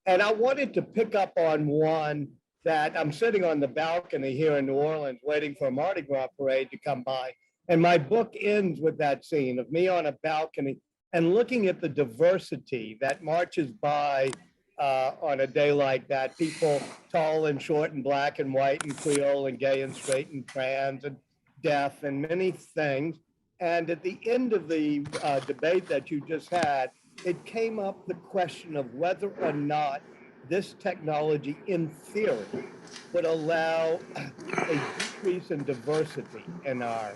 And I wanted to pick up on one that I'm sitting on the balcony here in New Orleans waiting for a Mardi Gras parade to come by. And my book ends with that scene of me on a balcony and looking at the diversity that marches by on a day like that. People tall and short and black and white and Creole and gay and straight and trans and deaf and many things. And at the end of the debate that you just had, it came up the question of whether or not this technology in theory would allow a decrease in diversity in our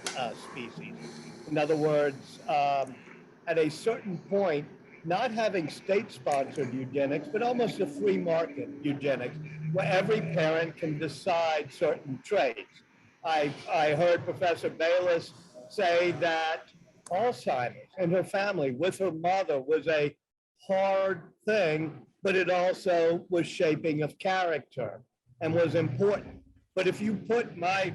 species. In other words, at a certain point, not having state-sponsored eugenics, but almost a free market eugenics, where every parent can decide certain traits. I heard Professor Bayless say that Alzheimer's in her family with her mother was a hard thing, but it also was shaping of character and was important. But if you put my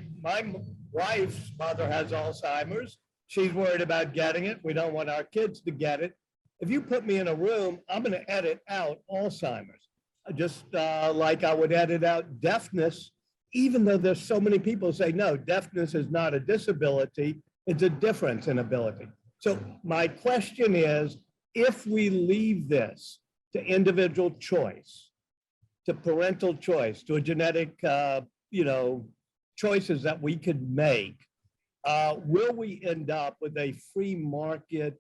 wife's mother has Alzheimer's, she's worried about getting it. We don't want our kids to get it. If you put me in a room, I'm going to edit out Alzheimer's, just like I would edit out deafness, even though there's so many people say, no, deafness is not a disability, it's a difference in ability. So my question is, if we leave this to individual choice, to parental choice, to a genetic, choices that we could make, will we end up with a free market,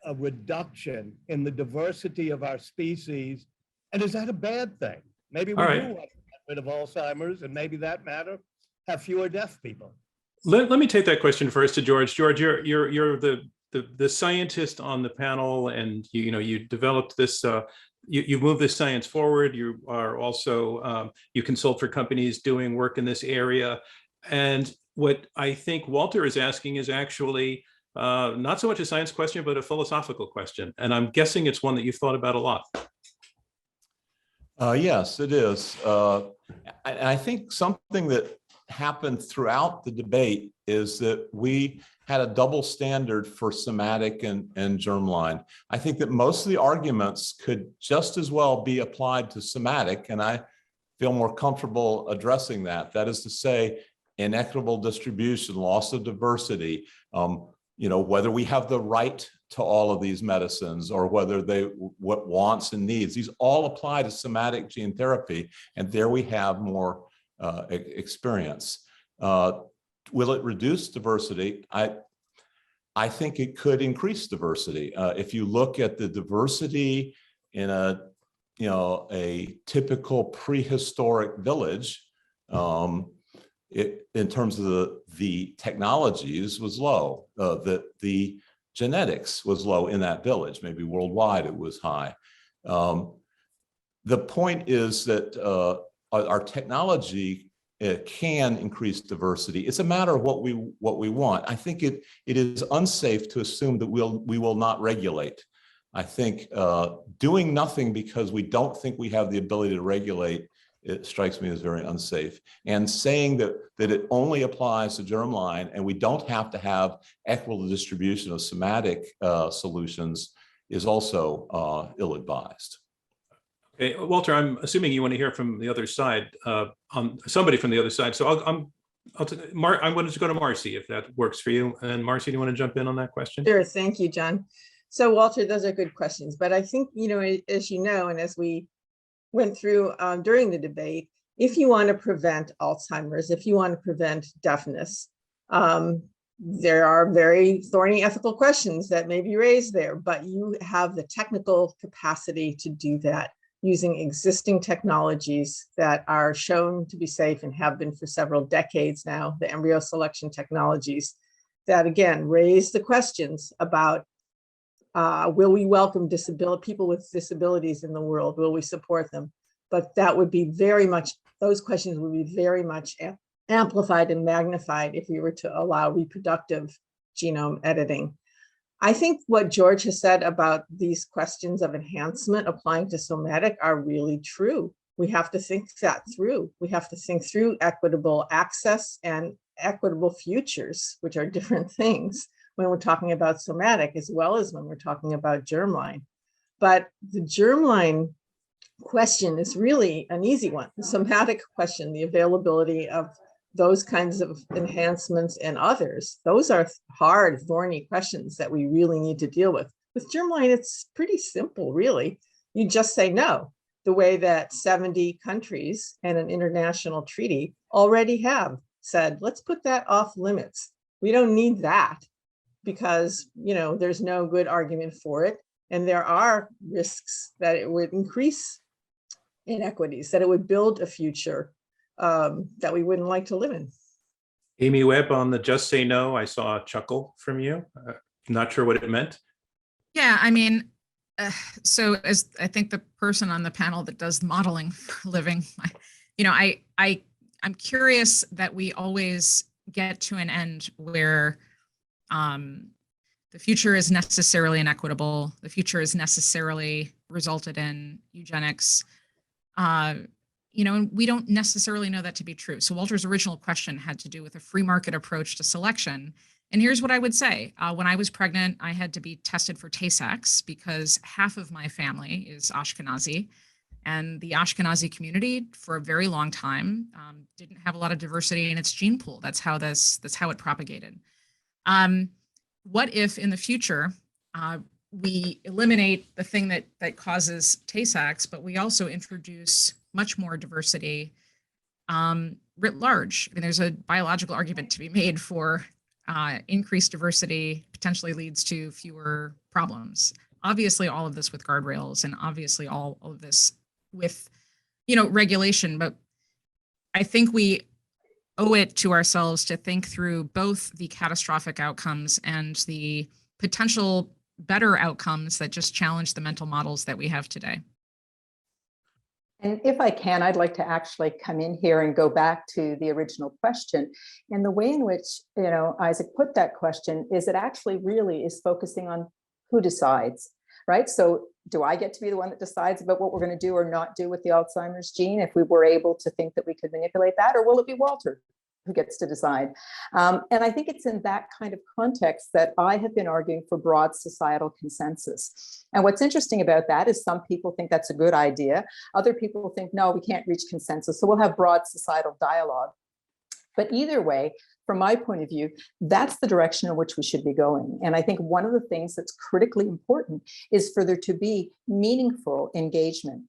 a reduction in the diversity of our species? And is that a bad thing? Maybe we do want to get rid of Alzheimer's, and maybe that matter, have fewer deaf people. Let me take that question first to George. George, you're the scientist on the panel, and you developed this. You moved this science forward. You are also you consult for companies doing work in this area. And what I think Walter is asking is actually not so much a science question, but a philosophical question. And I'm guessing it's one that you've thought about a lot. Yes, it is. I think something that happened throughout the debate is that we had a double standard for somatic and germline. I think that most of the arguments could just as well be applied to somatic, and I feel more comfortable addressing that. That is to say, inequitable distribution, loss of diversity, whether we have the right to all of these medicines or whether what wants and needs, these all apply to somatic gene therapy, and there we have more experience. Will it reduce diversity? I think it could increase diversity. If you look at the diversity in a typical prehistoric village, in terms of the technologies was low. The genetics was low in that village. Maybe worldwide it was high. The point is that our technology can increase diversity. It's a matter of what we want. I think it is unsafe to assume that we will not regulate. I think doing nothing because we don't think we have the ability to regulate, it strikes me as very unsafe. And saying that it only applies to germline and we don't have to have equitable distribution of somatic solutions is also ill-advised. Okay, Walter, I'm assuming you want to hear from the other side, somebody from the other side. So I wanted to go to Marcy, if that works for you. And Marcy, do you want to jump in on that question? Sure, thank you, John. So Walter, those are good questions. But I think, as you know, and as we went through during the debate, if you want to prevent Alzheimer's, if you want to prevent deafness, there are very thorny ethical questions that may be raised there, but you have the technical capacity to do that using existing technologies that are shown to be safe and have been for several decades now, the embryo selection technologies that, again, raise the questions about will we welcome people with disabilities in the world? Will we support them? But that would be those questions would be very much amplified and magnified if we were to allow reproductive genome editing. I think what George has said about these questions of enhancement applying to somatic are really true. We have to think that through. We have to think through equitable access and equitable futures, which are different things when we're talking about somatic as well as when we're talking about germline. But the germline question is really an easy one. The somatic question, the availability of those kinds of enhancements and others, those are hard, thorny questions that we really need to deal with. With germline, it's pretty simple, really. You just say no, the way that 70 countries and an international treaty already have said, let's put that off limits. We don't need that because, you know, there's no good argument for it. And there are risks that it would increase inequities, that it would build a future that we wouldn't like to live in. Amy Webb, on the just say no, I saw a chuckle from you. Not sure what it meant. Yeah, I mean, so as I think the person on the panel that does modeling for a living, I'm curious that we always get to an end where the future is necessarily inequitable. The future is necessarily resulted in eugenics. And we don't necessarily know that to be true. So Walter's original question had to do with a free market approach to selection. And here's what I would say. When I was pregnant, I had to be tested for Tay-Sachs because half of my family is Ashkenazi. And the Ashkenazi community for a very long time didn't have a lot of diversity in its gene pool. That's how it propagated. What if in the future, we eliminate the thing that causes Tay-Sachs, but we also introduce much more diversity writ large? I mean, there's a biological argument to be made for increased diversity potentially leads to fewer problems. Obviously, all of this with guardrails, and obviously all of this with, regulation. But I think we owe it to ourselves to think through both the catastrophic outcomes and the potential better outcomes that just challenge the mental models that we have today. And if I can, I'd like to actually come in here and go back to the original question. And the way in which, Isaac put that question is it actually really is focusing on who decides, right? So do I get to be the one that decides about what we're going to do or not do with the Alzheimer's gene if we were able to think that we could manipulate that? Or will it be Walter who gets to decide? And I think it's in that kind of context that I have been arguing for broad societal consensus. And what's interesting about that is some people think that's a good idea. Other people think, no, we can't reach consensus. So we'll have broad societal dialogue. But either way, from my point of view, that's the direction in which we should be going. And I think one of the things that's critically important is for there to be meaningful engagement.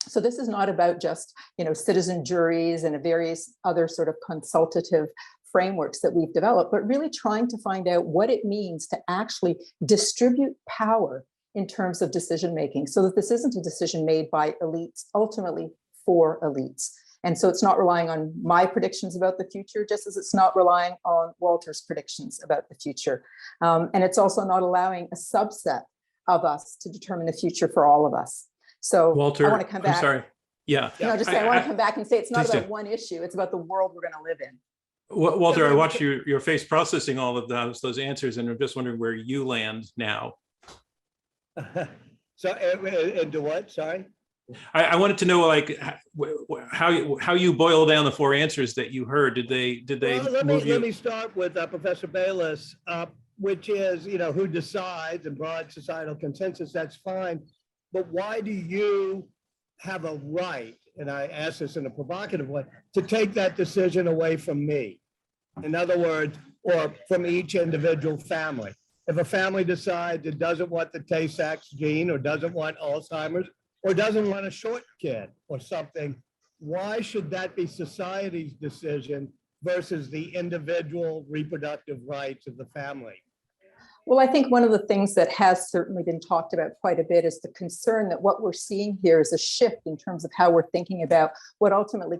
So this is not about just, citizen juries and various other sort of consultative frameworks that we've developed, but really trying to find out what it means to actually distribute power in terms of decision making, so that this isn't a decision made by elites, ultimately for elites. And so it's not relying on my predictions about the future, just as it's not relying on Walter's predictions about the future. And it's also not allowing a subset of us to determine the future for all of us. So Walter, I want to come back. I'm sorry. Yeah. I want to come back and say it's not about do. one issue. It's about the world we're going to live in. Walter, I watch your face processing all of those answers, and I'm just wondering where you land now. So, into what? Sorry. I wanted to know, how you boil down the four answers that you heard. Did they Well, let move you? me start with Professor Bayless, which is, who decides and broad societal consensus. That's fine. But why do you have a right, and I ask this in a provocative way, to take that decision away from me? In other words, or from each individual family. If a family decides it doesn't want the Tay-Sachs gene or doesn't want Alzheimer's or doesn't want a short kid or something, why should that be society's decision versus the individual reproductive rights of the family? Well, I think one of the things that has certainly been talked about quite a bit is the concern that what we're seeing here is a shift in terms of how we're thinking about what ultimately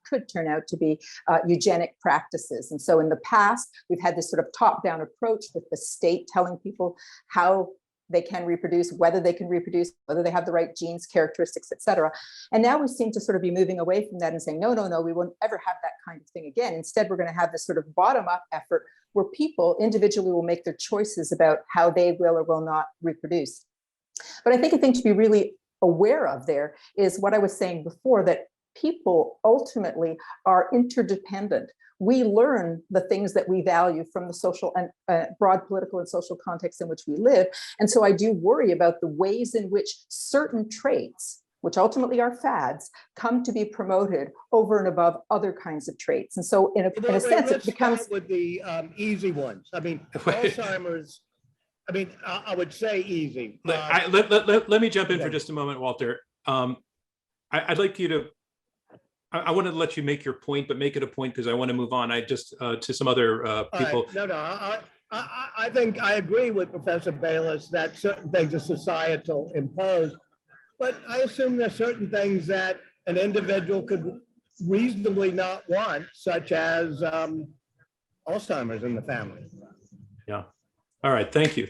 could turn out to be eugenic practices. And so in the past, we've had this sort of top-down approach with the state telling people how they can reproduce, whether they can reproduce, whether they have the right genes, characteristics, et cetera. And now we seem to sort of be moving away from that and saying, no, we won't ever have that kind of thing again. Instead, we're going to have this sort of bottom-up effort where people individually will make their choices about how they will or will not reproduce. But I think a thing to be really aware of there is what I was saying before, that people ultimately are interdependent. We learn the things that we value from the social and broad political and social context in which we live. And so I do worry about the ways in which certain traits which ultimately are fads, come to be promoted over and above other kinds of traits. And so in a sense, it Let's becomes. start with the easy ones. I mean, Alzheimer's, I mean, I would say easy. Let me jump in for okay. just a moment, Walter. I'd like you to, I want to let you make your point, but make it a point because I want to move on. I just to some other All people. right. No, I think I agree with Professor Bayless that certain things are societal imposed, but I assume there's certain things that an individual could reasonably not want, such as Alzheimer's in the family. Yeah. All right. Thank you.